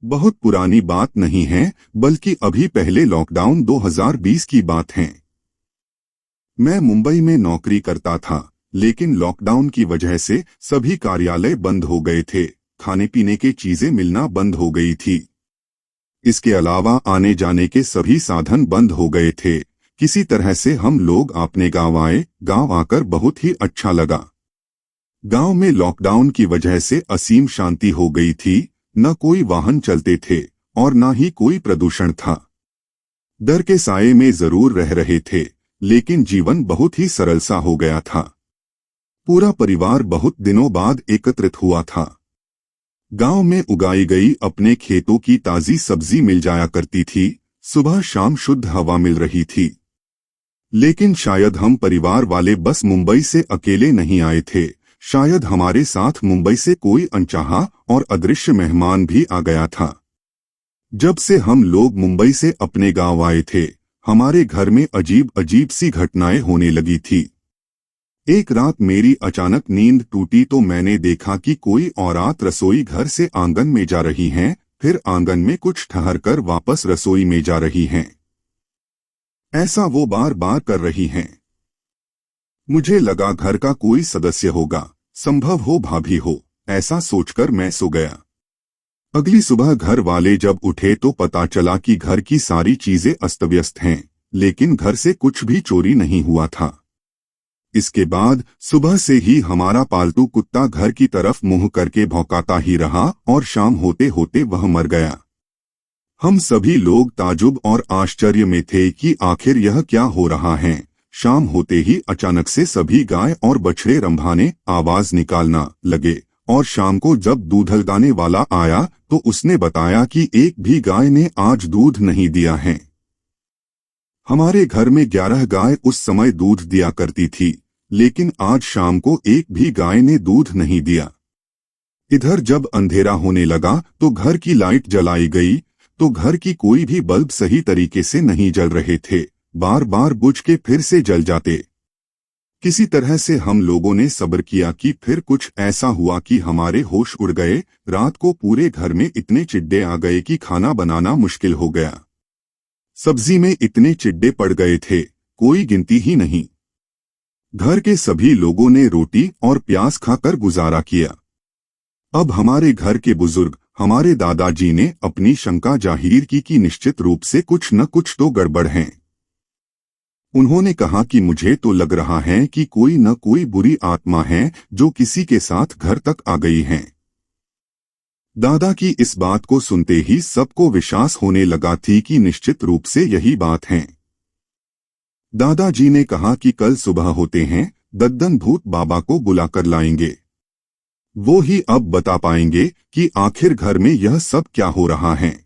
बहुत पुरानी बात नहीं है, बल्कि अभी पहले लॉकडाउन 2020 की बात है। मैं मुंबई में नौकरी करता था, लेकिन लॉकडाउन की वजह से सभी कार्यालय बंद हो गए थे, खाने पीने की चीजें मिलना बंद हो गई थी। इसके अलावा आने जाने के सभी साधन बंद हो गए थे। किसी तरह से हम लोग अपने गांव आए। गांव आकर बहुत ही अच्छा लगा। गांव में लॉकडाउन की वजह से असीम शांति हो गई थी। न कोई वाहन चलते थे और न ही कोई प्रदूषण था। डर के साये में जरूर रह रहे थे, लेकिन जीवन बहुत ही सरल सा हो गया था। पूरा परिवार बहुत दिनों बाद एकत्रित हुआ था। गांव में उगाई गई अपने खेतों की ताजी सब्जी मिल जाया करती थी। सुबह शाम शुद्ध हवा मिल रही थी। लेकिन शायद हम परिवार वाले बस मुंबई से अकेले नहीं आए थे। शायद हमारे साथ मुंबई से कोई अनचाहा और अदृश्य मेहमान भी आ गया था। जब से हम लोग मुंबई से अपने गांव आए थे, हमारे घर में अजीब अजीब सी घटनाएं होने लगी थी। एक रात मेरी अचानक नींद टूटी तो मैंने देखा कि कोई औरत रसोई घर से आंगन में जा रही हैं, फिर आंगन में कुछ ठहरकर वापस रसोई में जा रही हैं। ऐसा वो बार बार कर रही हैं। मुझे लगा घर का कोई सदस्य होगा, संभव हो भाभी हो। ऐसा सोचकर मैं सो गया। अगली सुबह घर वाले जब उठे तो पता चला कि घर की सारी चीजें अस्तव्यस्त हैं, लेकिन घर से कुछ भी चोरी नहीं हुआ था। इसके बाद सुबह से ही हमारा पालतू कुत्ता घर की तरफ मुंह करके भौंकाता ही रहा और शाम होते होते वह मर गया। हम सभी लोग ताजुब और आश्चर्य में थे कि आखिर यह क्या हो रहा है। शाम होते ही अचानक से सभी गाय और बछड़े रंभाने आवाज निकालना लगे, और शाम को जब दूधलगाने वाला आया तो उसने बताया कि एक भी गाय ने आज दूध नहीं दिया है। हमारे घर में 11 गाय उस समय दूध दिया करती थी, लेकिन आज शाम को एक भी गाय ने दूध नहीं दिया। इधर जब अंधेरा होने लगा तो घर की लाइट जलाई गई, तो घर की कोई भी बल्ब सही तरीके से नहीं जल रहे थे, बार बार बुझ के फिर से जल जाते। किसी तरह से हम लोगों ने सब्र किया कि फिर कुछ ऐसा हुआ कि हमारे होश उड़ गए। रात को पूरे घर में इतने चिड्डे आ गए कि खाना बनाना मुश्किल हो गया। सब्जी में इतने चिड्डे पड़ गए थे, कोई गिनती ही नहीं। घर के सभी लोगों ने रोटी और प्याज खाकर गुजारा किया। अब हमारे घर के बुजुर्ग, हमारे दादाजी ने अपनी शंका जाहिर की कि निश्चित रूप से कुछ न कुछ तो गड़बड़ है। उन्होंने कहा कि मुझे तो लग रहा है कि कोई न कोई बुरी आत्मा है जो किसी के साथ घर तक आ गई है। दादा की इस बात को सुनते ही सबको विश्वास होने लगा थी कि निश्चित रूप से यही बात है। दादाजी ने कहा कि कल सुबह होते हैं, दद्दन भूत बाबा को बुलाकर लाएंगे। वो ही अब बता पाएंगे कि आखिर घर में यह सब क्या हो रहा है।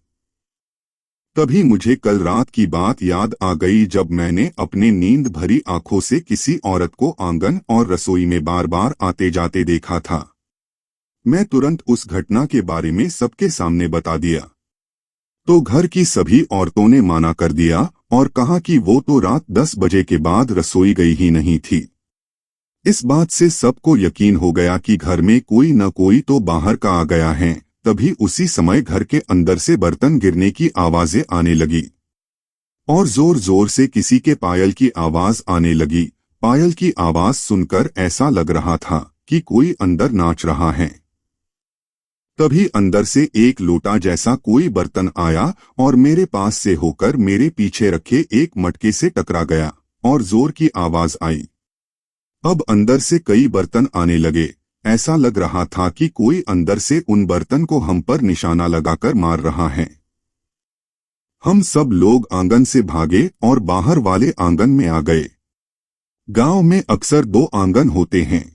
तभी मुझे कल रात की बात याद आ गई जब मैंने अपने नींद भरी आंखों से किसी औरत को आंगन और रसोई में बार बार आते जाते देखा था। मैं तुरंत उस घटना के बारे में सबके सामने बता दिया, तो घर की सभी औरतों ने माना कर दिया और कहा कि वो तो रात 10 बजे के बाद रसोई गई ही नहीं थी। इस बात से सबको यकीन हो गया कि घर में कोई न कोई तो बाहर का आ गया है। तभी उसी समय घर के अंदर से बर्तन गिरने की आवाजें आने लगी और जोर जोर से किसी के पायल की आवाज आने लगी। पायल की आवाज सुनकर ऐसा लग रहा था कि कोई अंदर नाच रहा है। तभी अंदर से एक लोटा जैसा कोई बर्तन आया और मेरे पास से होकर मेरे पीछे रखे एक मटके से टकरा गया और जोर की आवाज आई। अब अंदर से कई बर्तन आने लगे। ऐसा लग रहा था कि कोई अंदर से उन बर्तन को हम पर निशाना लगाकर मार रहा है। हम सब लोग आंगन से भागे और बाहर वाले आंगन में आ गए। गांव में अक्सर 2 आंगन होते हैं,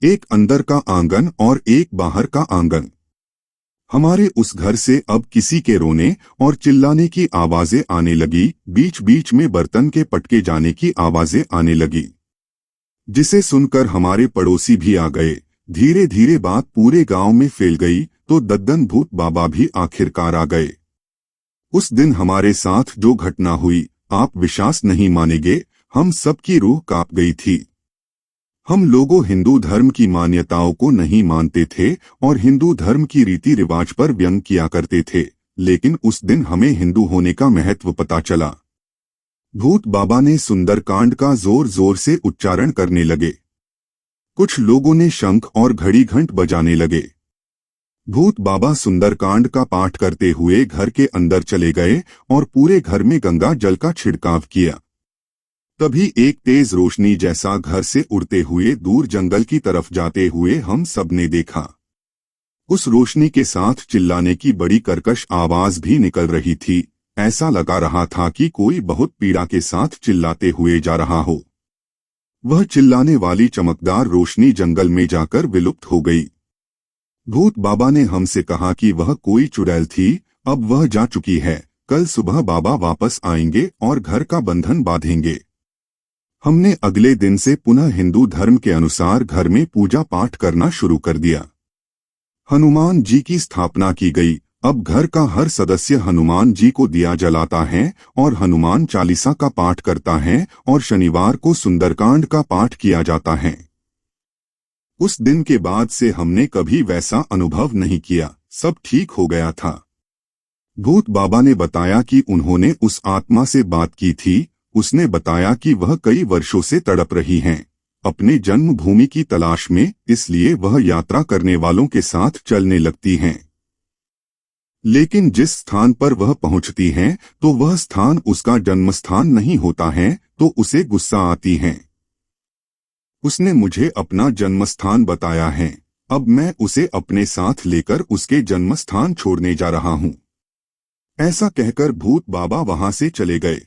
एक अंदर का आंगन और एक बाहर का आंगन। हमारे उस घर से अब किसी के रोने और चिल्लाने की आवाजें आने लगी। बीच बीच में बर्तन के पटके जाने की आवाजें आने लगी, जिसे सुनकर हमारे पड़ोसी भी आ गए। धीरे धीरे बात पूरे गांव में फैल गई तो दद्दन भूत बाबा भी आखिरकार आ गए। उस दिन हमारे साथ जो घटना हुई, आप विश्वास नहीं मानेंगे, हम सबकी रूह कांप गई थी। हम लोगों हिंदू धर्म की मान्यताओं को नहीं मानते थे और हिंदू धर्म की रीति रिवाज पर व्यंग किया करते थे, लेकिन उस दिन हमें हिंदू होने का महत्व पता चला। भूत बाबा ने सुंदरकांड का जोर जोर से उच्चारण करने लगे। कुछ लोगों ने शंख और घड़ी घंट बजाने लगे। भूत बाबा सुंदरकांड का पाठ करते हुए घर के अंदर चले गए और पूरे घर में गंगा जल का छिड़काव किया। तभी एक तेज रोशनी जैसा घर से उड़ते हुए दूर जंगल की तरफ जाते हुए हम सब ने देखा। उस रोशनी के साथ चिल्लाने की बड़ी कर्कश आवाज भी निकल रही थी। ऐसा लगा रहा था कि कोई बहुत पीड़ा के साथ चिल्लाते हुए जा रहा हो। वह चिल्लाने वाली चमकदार रोशनी जंगल में जाकर विलुप्त हो गई। भूत बाबा ने हमसे कहा कि वह कोई चुड़ैल थी, अब वह जा चुकी है। कल सुबह बाबा वापस आएंगे और घर का बंधन बांधेंगे। हमने अगले दिन से पुनः हिंदू धर्म के अनुसार घर में पूजा पाठ करना शुरू कर दिया। हनुमान जी की स्थापना की गई। अब घर का हर सदस्य हनुमान जी को दिया जलाता है और हनुमान चालीसा का पाठ करता है और शनिवार को सुंदरकांड का पाठ किया जाता है। उस दिन के बाद से हमने कभी वैसा अनुभव नहीं किया, सब ठीक हो गया था। भूत बाबा ने बताया कि उन्होंने उस आत्मा से बात की थी। उसने बताया कि वह कई वर्षों से तड़प रही हैं अपने जन्मभूमि की तलाश में, इसलिए वह यात्रा करने वालों के साथ चलने लगती हैं। लेकिन जिस स्थान पर वह पहुंचती हैं तो वह स्थान उसका जन्मस्थान नहीं होता है, तो उसे गुस्सा आती है। उसने मुझे अपना जन्मस्थान बताया है। अब मैं उसे अपने साथ लेकर उसके जन्मस्थान छोड़ने जा रहा हूं। ऐसा कहकर भूत बाबा वहां से चले गए।